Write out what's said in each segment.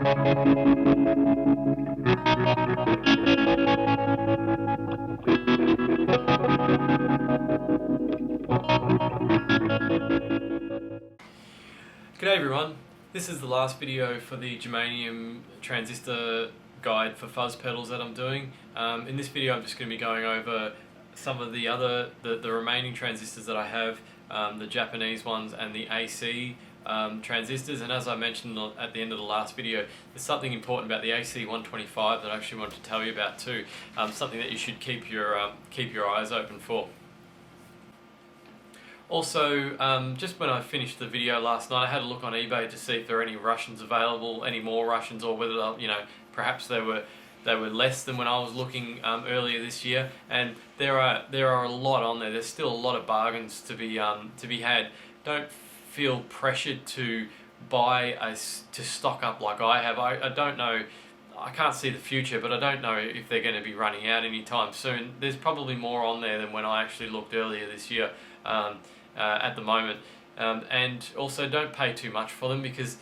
G'day everyone, this is the last video for the Germanium Transistor guide for fuzz pedals that I'm doing. In this video I'm just going to be going over some of the remaining transistors that I have, the Japanese ones and the AC transistors. And as I mentioned at the end of the last video, there's something important about the AC125 that I actually wanted to tell you about too, something that you should keep your eyes open for. Also, just when I finished the video last night, I had a look on eBay to see if there are any Russians available, any more Russians, or whether perhaps they were less than when I was looking earlier this year. And there are a lot on there. There's still a lot of bargains to be had. Don't feel pressured to to stock up like I have. I don't know. I can't see the future, but I don't know if they're going to be running out anytime soon. There's probably more on there than when I actually looked earlier this year. At the moment, and also don't pay too much for them, because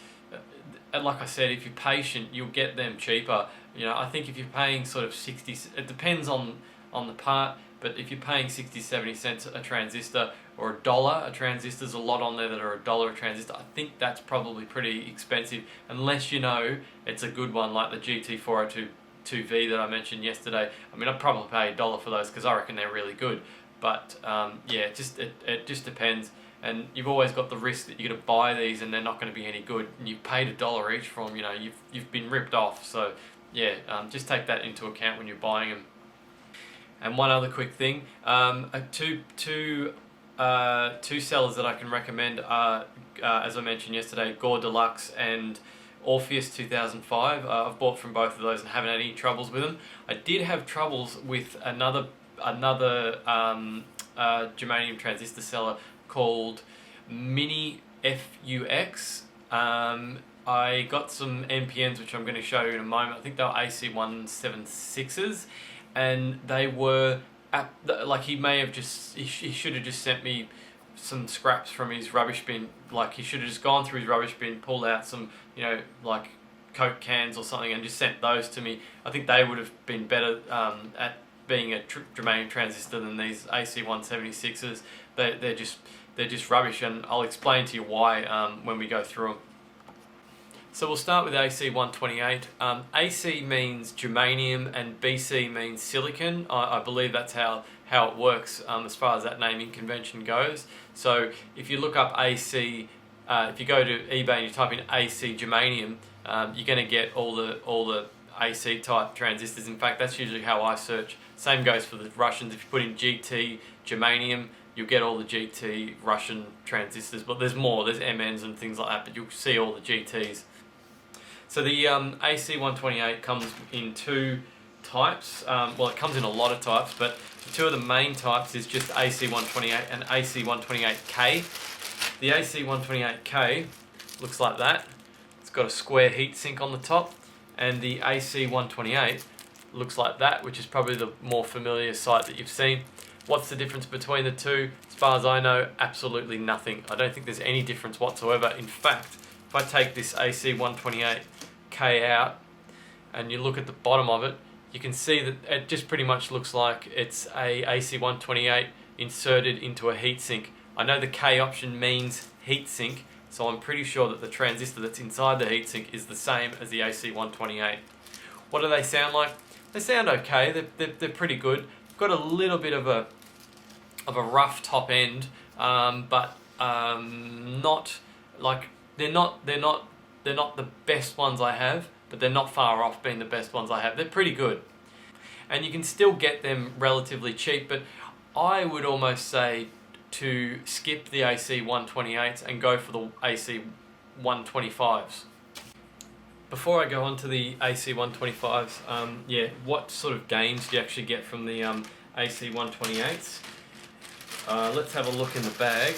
like I said, if you're patient you'll get them cheaper. I think if you're paying sort of 60, it depends on the part, but if you're paying 60-70 cents a transistor, or $1 a transistor, there's a lot on there that are $1 a transistor. I think that's probably pretty expensive, unless it's a good one like the GT402V that I mentioned yesterday. I mean, I'd probably pay $1 for those because I reckon they're really good. But yeah, it just depends, and you've always got the risk that you're going to buy these and they're not going to be any good, and you've paid $1 each for them. You've been ripped off. So yeah, just take that into account when you're buying them. And one other quick thing, two sellers that I can recommend are, as I mentioned yesterday, Gore Deluxe and Orpheus 2005. I've bought from both of those and haven't had any troubles with them. I did have troubles with another Germanium transistor seller called Mini FUX. I got some NPNs which I'm going to show you in a moment. I think they were AC176s, and they were like, he should have just sent me some scraps from his rubbish bin. Like, he should have just gone through his rubbish bin, pulled out some like Coke cans or something, and just sent those to me. I think they would have been better at being a Germanium transistor than these AC176s. They're just rubbish, and I'll explain to you why when we go through them. So we'll start with AC128. AC means germanium and BC means silicon. I believe that's how it works as far as that naming convention goes. So if you look up AC, if you go to eBay and you type in AC germanium, you're going to get all the AC type transistors. In fact, that's usually how I search. Same goes for the Russians. If you put in GT germanium, you'll get all the GT Russian transistors, but there's more. There's MNs and things like that, but you'll see all the GTs. So the AC128 comes in two types. Well, it comes in a lot of types, but two of the main types is just AC128 and AC128K. The AC128K looks like that. It's got a square heat sink on the top. And the AC128 looks like that, which is probably the more familiar sight that you've seen. What's the difference between the two? As far as I know, absolutely nothing. I don't think there's any difference whatsoever. In fact, if I take this AC128K out and you look at the bottom of it, you can see that it just pretty much looks like it's a AC128 inserted into a heatsink. I know the K option means heatsink, so I'm pretty sure that the transistor that's inside the heatsink is the same as the AC128. What do they sound like? They sound okay. They're pretty good. Got a little bit of a rough top end, but not like they're not the best ones I have, but they're not far off being the best ones I have. They're pretty good, and you can still get them relatively cheap. But I would almost say to skip the AC128s and go for the AC125s. Before I go on to the AC125s, yeah, what sort of gains do you actually get from the AC128s? Let's have a look in the bag.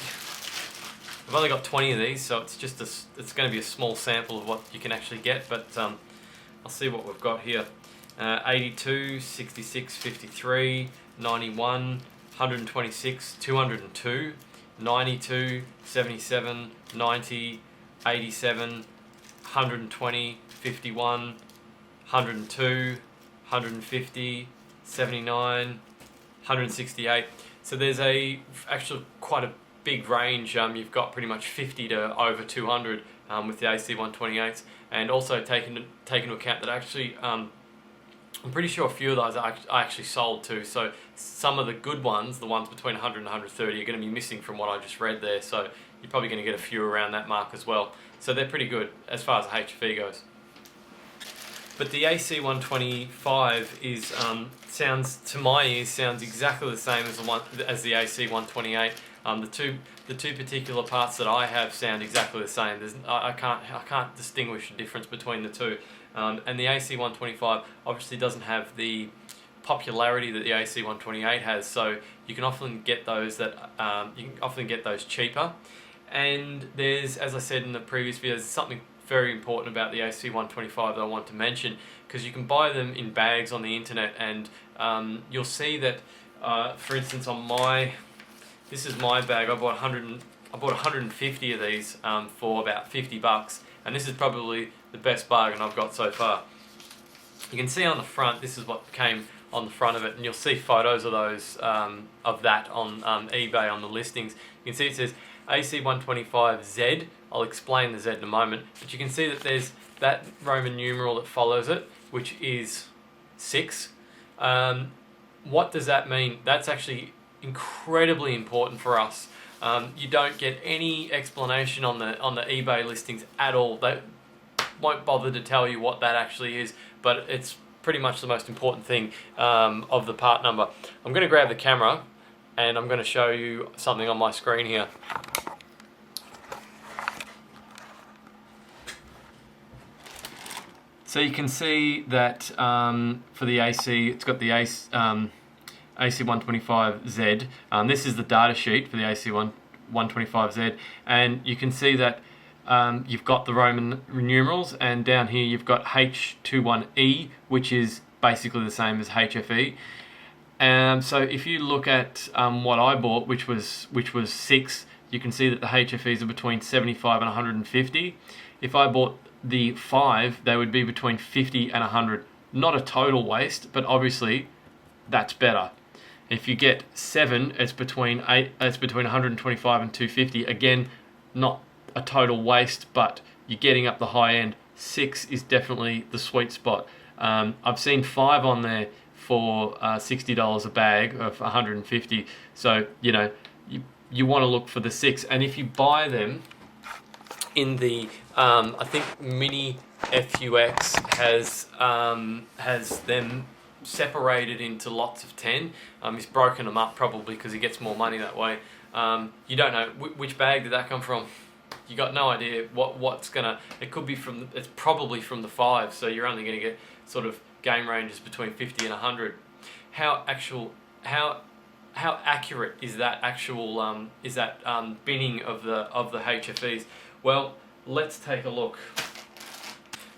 I've only got 20 of these, so it's going to be a small sample of what you can actually get, but I'll see what we've got here. 82, 66, 53, 91, 126, 202, 92, 77, 90, 87, 120, 51, 102, 150, 79, 168. So there's actually quite a big range. You've got pretty much 50 to over 200 with the AC128s, and also take into account that actually I'm pretty sure a few of those I actually sold too. So some of the good ones, the ones between 100 and 130, are going to be missing from what I just read there. So you're probably going to get a few around that mark as well. So they're pretty good as far as the HFE goes. But the AC125 is sounds, to my ears, sounds exactly the same as the AC128. The two particular parts that I have sound exactly the same. I can't distinguish the difference between the two. And the AC125 obviously doesn't have the popularity that the AC128 has, so you can often get those cheaper. And there's, as I said in the previous video, there's something very important about the AC125 that I want to mention, because you can buy them in bags on the internet, and you'll see that, for instance, this is my bag. I bought 150 of these for about $50, and this is probably the best bargain I've got so far. You can see on the front, this is what came on the front of it, and you'll see photos of those of that on eBay on the listings. You can see it says AC125Z. I'll explain the Z in a moment, but you can see that there's that Roman numeral that follows it, which is 6. What does that mean? That's actually incredibly important for us. You don't get any explanation on the eBay listings at all. They won't bother to tell you what that actually is, but it's pretty much the most important thing of the part number. I'm going to grab the camera and I'm going to show you something on my screen here. So you can see that for the AC, it's got the AC125Z. This is the data sheet for the AC125Z, and you can see that you've got the Roman numerals, and down here you've got H21E, which is basically the same as HFE. So if you look at what I bought, which was 6, you can see that the HFEs are between 75 and 150. If I bought the 5, they would be between 50 and 100. Not a total waste, but obviously that's better. If you get 7, it's between 125 and 250. Again, not a total waste, but you're getting up the high end. 6 is definitely the sweet spot. I've seen 5 on there for $60 a bag of 150. So you know you want to look for the 6, and if you buy them in the I think Mini FUX has them separated into lots of 10. He's broken them up probably because he gets more money that way. You don't know which bag did that come from. You got no idea what's gonna. It could be from. It's probably from the 5. So you're only going to get sort of game ranges between 50 and 100. How accurate is that actual binning of the HFEs? Well, let's take a look.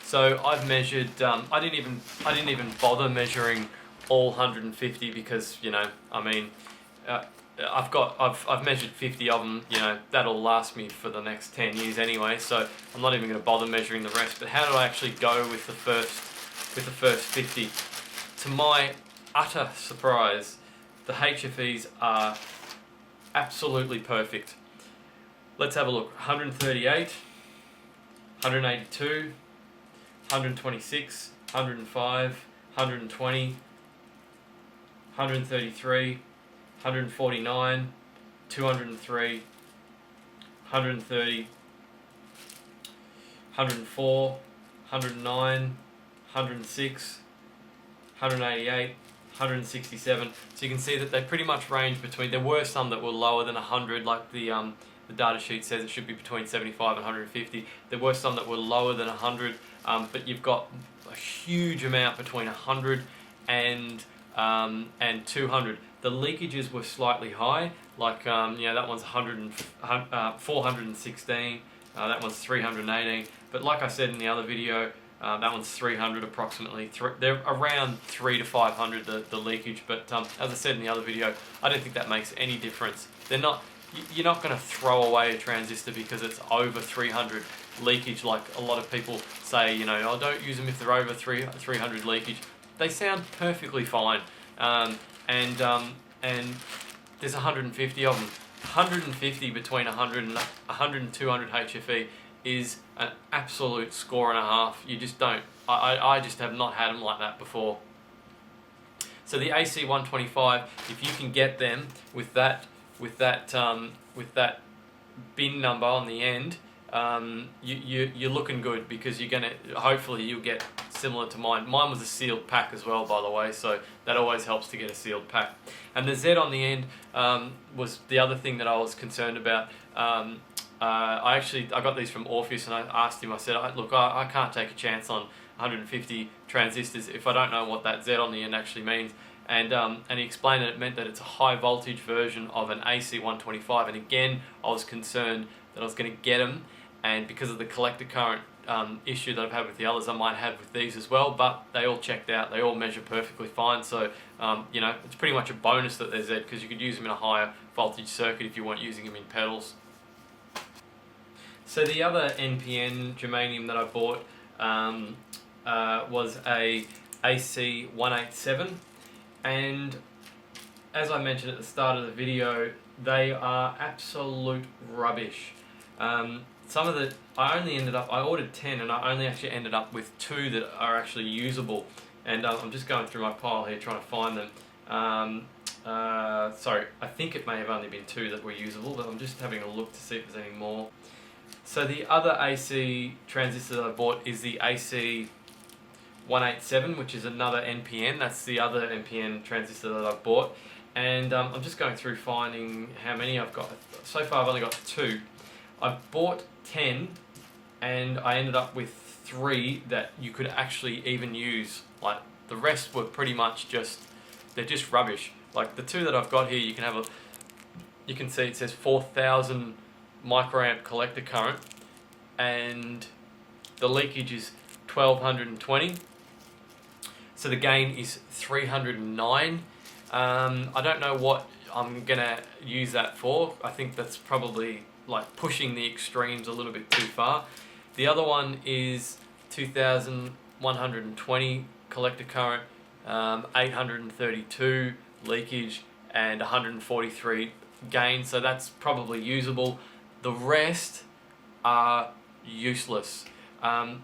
So I've measured. I didn't even bother measuring all 150 because I mean, I've measured 50 of them. That'll last me for the next 10 years anyway. So I'm not even going to bother measuring the rest. But how did I actually go with the first 50? To my utter surprise, the HFEs are absolutely perfect. Let's have a look. 138, 182. 126, 105, 120, 133, 149, 203, 130, 104, 109, 106, 188, 167. So you can see that they pretty much range between. There were some that were lower than 100, like the data sheet says it should be between 75 and 150. There were some that were lower than 100. But you've got a huge amount between 100 and 200. The leakages were slightly high, like that one's 416, that one's 318. But like I said in the other video, that one's 300 approximately. They're around 300 to 500 the leakage. But as I said in the other video, I don't think that makes any difference. They're not. You're not going to throw away a transistor because it's over 300. leakage like a lot of people say, you know, oh, don't use them if they're over 300 leakage. They sound perfectly fine, and there's 150 of them. 150 between 100 and 200 HFE is an absolute score and a half. You just don't. I just have not had them like that before. So the AC125, if you can get them with that bin number on the end, you're looking good, because you're gonna, hopefully you'll get similar to mine. Mine was a sealed pack as well, by the way, so that always helps to get a sealed pack. And the Z on the end was the other thing that I was concerned about. I got these from Orpheus, and I asked him, I said, look, I can't take a chance on 150 transistors if I don't know what that Z on the end actually means. And he explained that it meant that it's a high voltage version of an AC125. And again, I was concerned that I was going to get them, and because of the collector current issue that I've had with the others, I might have with these as well, but they all checked out. They all measure perfectly fine. So, you know, it's pretty much a bonus that they're Z, because you could use them in a higher voltage circuit if you weren't using them in pedals. So the other NPN germanium that I bought was a AC187, and as I mentioned at the start of the video, they are absolute rubbish. Some of the, I ordered 10, and I only actually ended up with 2 that are actually usable, and I'm just going through my pile here trying to find them. Sorry, I think it may have only been 2 that were usable, but I'm just having a look to see if there's any more. So the other AC transistor that I bought is the AC187, which is another NPN. That's the other NPN transistor that I've bought. And I'm just going through finding how many I've got. So far I've only got 2. I bought 10, and I ended up with 3 that you could actually even use. Like, the rest were pretty much just, they're just rubbish. Like the 2 that I've got here, you can see it says 4,000 microamp collector current, and the leakage is 1220, so the gain is 309. I don't know what I'm gonna use that for. I think that's probably like pushing the extremes a little bit too far. The other one is 2120 collector current, 832 leakage, and 143 gain, so that's probably usable. The rest are useless. I'd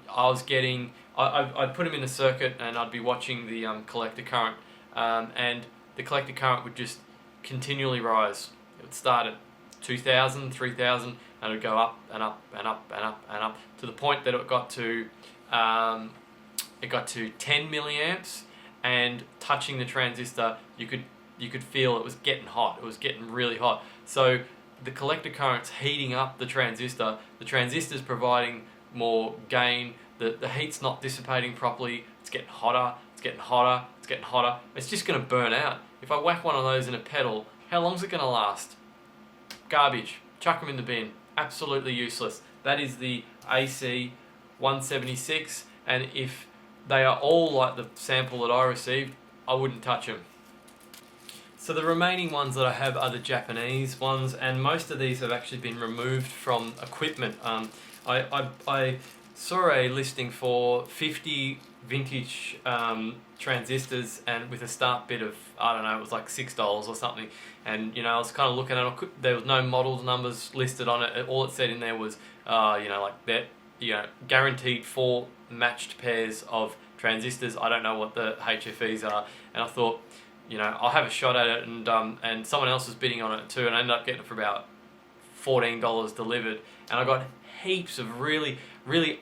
put them in a circuit, and I'd be watching the collector current, and the collector current would just continually rise. It would start at 2,000, 3,000, and it would go up and up and up and up and up to the point that it got to 10 milliamps, and touching the transistor, you could feel it was getting hot. It was getting really hot. So the collector current's heating up the transistor. The transistor's providing more gain. The heat's not dissipating properly. It's getting hotter. It's getting hotter. It's getting hotter. It's just going to burn out. If I whack one of those in a pedal, how long's it going to last? Garbage. Chuck them in the bin. Absolutely useless. That is the AC176, and if they are all like the sample that I received, I wouldn't touch them. So the remaining ones that I have are the Japanese ones, and most of these have actually been removed from equipment. I saw a listing for 50 vintage transistors, and with a start bid of, I don't know, it was like $6 or something. And you know, I was kind of looking at it. There was no model numbers listed on it. All it said in there was, you know, like that, you know, guaranteed 4 matched pairs of transistors. I don't know what the HFEs are, and I thought, you know, I'll have a shot at it, and someone else was bidding on it too, and I ended up getting it for about $14 delivered, and I got heaps of really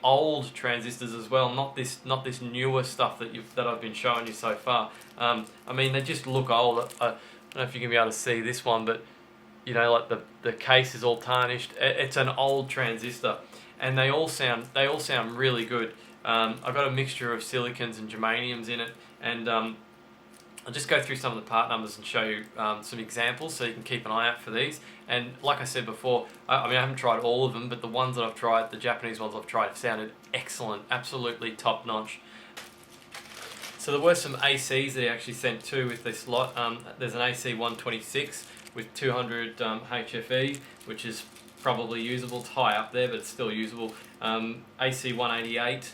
old transistors as well, not this newer stuff that I've been showing you so far. I mean, they just look old. I don't know if you can be able to see this one, but you know, like the case is all tarnished. It's an old transistor, and they all sound really good. I've got a mixture of silicons and germaniums in it, and I'll just go through some of the part numbers and show you some examples so you can keep an eye out for these. And like I said before, I mean, I haven't tried all of them, but the ones that I've tried, the Japanese ones I've tried, have sounded excellent, absolutely top notch. So there were some ACs that he actually sent too with this lot. There's an AC126 with 200 HFE, which is probably usable. It's high up there, but it's still usable. AC188,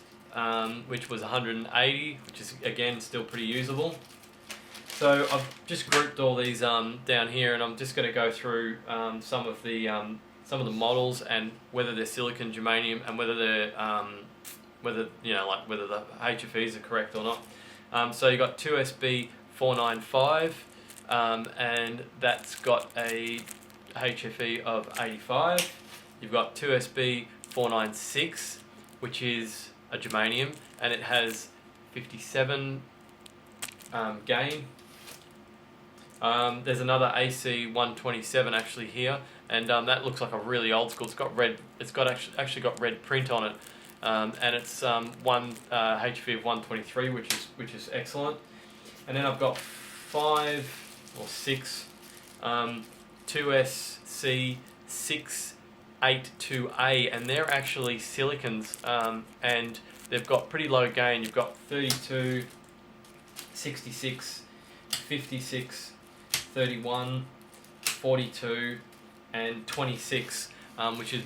which was 180, which is again still pretty usable. So I've just grouped all these down here, and I'm just going to go through some of the models and whether they're silicon, germanium, and whether they're whether the HFEs are correct or not. So you got 2SB495, and that's got a HFE of 85. You've got 2SB496, which is a germanium, and it has 57 gain. There's another AC127 actually here, and that looks like a really old school. It's got red. It's got actually got red print on it, and it's one HFE of 123, which is excellent. And then I've got 5 or 6 2SC682A, and they're actually silicons, and they've got pretty low gain. You've got 32, 66, 56, 31, 42, and 26, which is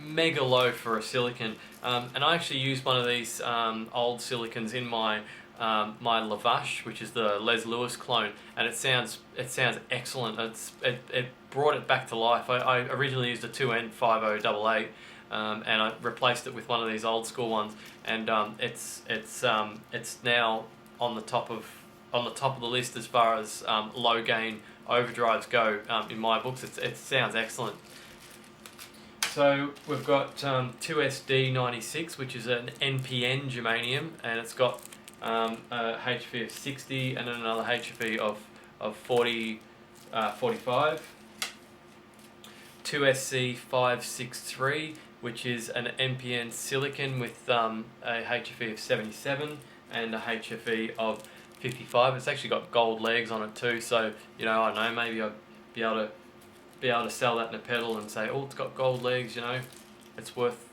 mega low for a silicon. And I actually used one of these old silicons in my my Lavash, which is the Les Lewis clone, and it sounds excellent. It brought it back to life. I originally used a 2N5088, and I replaced it with one of these old school ones, and it's now on the top of the list as far as low gain overdrives go in my books. It sounds excellent. So we've got 2SD96, which is an NPN germanium, and it's got a HFE of 60 and then another HFE of 45. 2SC563, which is an NPN silicon with a HFE of 77 and a HFE of 55. It's actually got gold legs on it too, so I don't know, maybe I'd be able to sell that in a pedal and say, oh, it's got gold legs, it's worth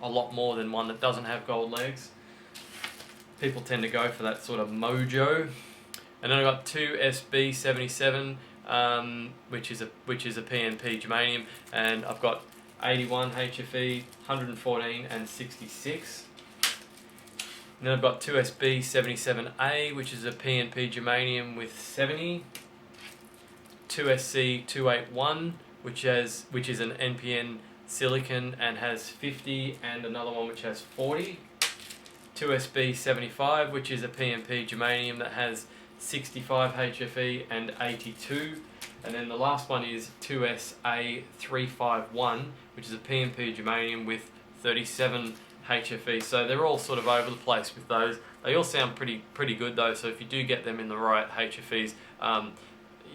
a lot more than one that doesn't have gold legs. People tend to go for that sort of mojo. And then I've got 2SB77, which is a PNP germanium, and I've got 81 HFE, 114 and 66. And then I've got 2SB77A, which is a PNP germanium with 70. 2SC281, which is an NPN silicon and has 50, and another one which has 40. 2SB75, which is a PNP germanium that has 65 HFE and 82. And then the last one is 2SA351, which is a PNP germanium with 37 HFE. So they're all sort of over the place with those. They all sound pretty good though. So if you do get them in the right HFEs,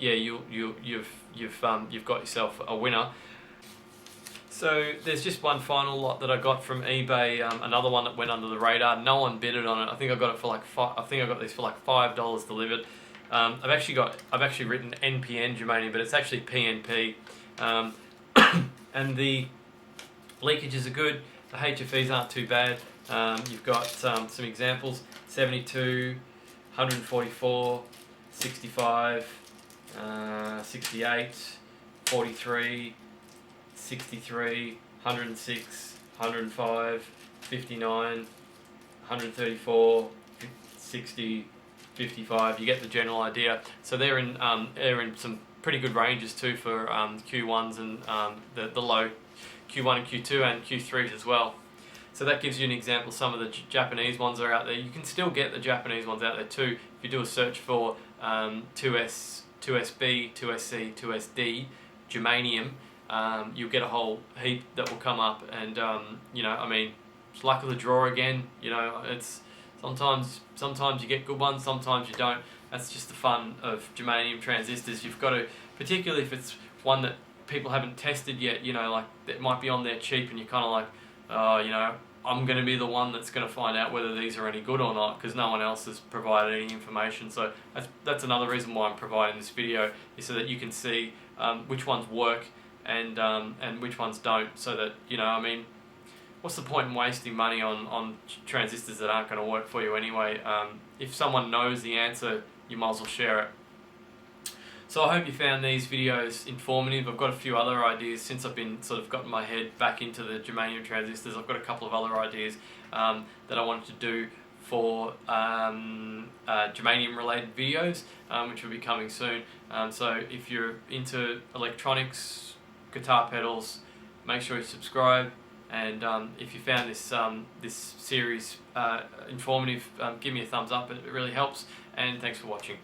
yeah, you've got yourself a winner. So there's just one final lot that I got from eBay. Another one that went under the radar. No one bidded on it. I think I got it for like I got these for like $5 delivered. I've actually written NPN germanium, but it's actually PNP. And the leakages are good. The HFEs aren't too bad. You've got some examples: 72, 144, 65, 68, 43. 63, 106, 105, 59, 134, 60, 55. You get the general idea. So they're in some pretty good ranges too for Q1s and the low Q1 and Q2 and Q3s as well. So that gives you an example. Some of the Japanese ones are out there. You can still get the Japanese ones out there too. If you do a search for 2S, 2SB, 2SC, 2SD, germanium, you'll get a whole heap that will come up, and I mean, it's luck of the draw again. It's sometimes you get good ones, sometimes you don't. That's just the fun of germanium transistors. You've got to, particularly if it's one that people haven't tested yet, like it might be on there cheap, and you're kind of like, I'm going to be the one that's going to find out whether these are any good or not, because no one else has provided any information. So that's another reason why I'm providing this video, is so that you can see which ones work and which ones don't, so that I mean, what's the point in wasting money on transistors that aren't going to work for you anyway? If someone knows the answer, you might as well share it. So I hope you found these videos informative. I've got a few other ideas since I've been sort of gotten my head back into the germanium transistors. I've got a couple of other ideas that I wanted to do for germanium related videos, which will be coming soon. So if you're into electronics, guitar pedals, make sure you subscribe. And if you found this series informative, give me a thumbs up. It really helps. And thanks for watching.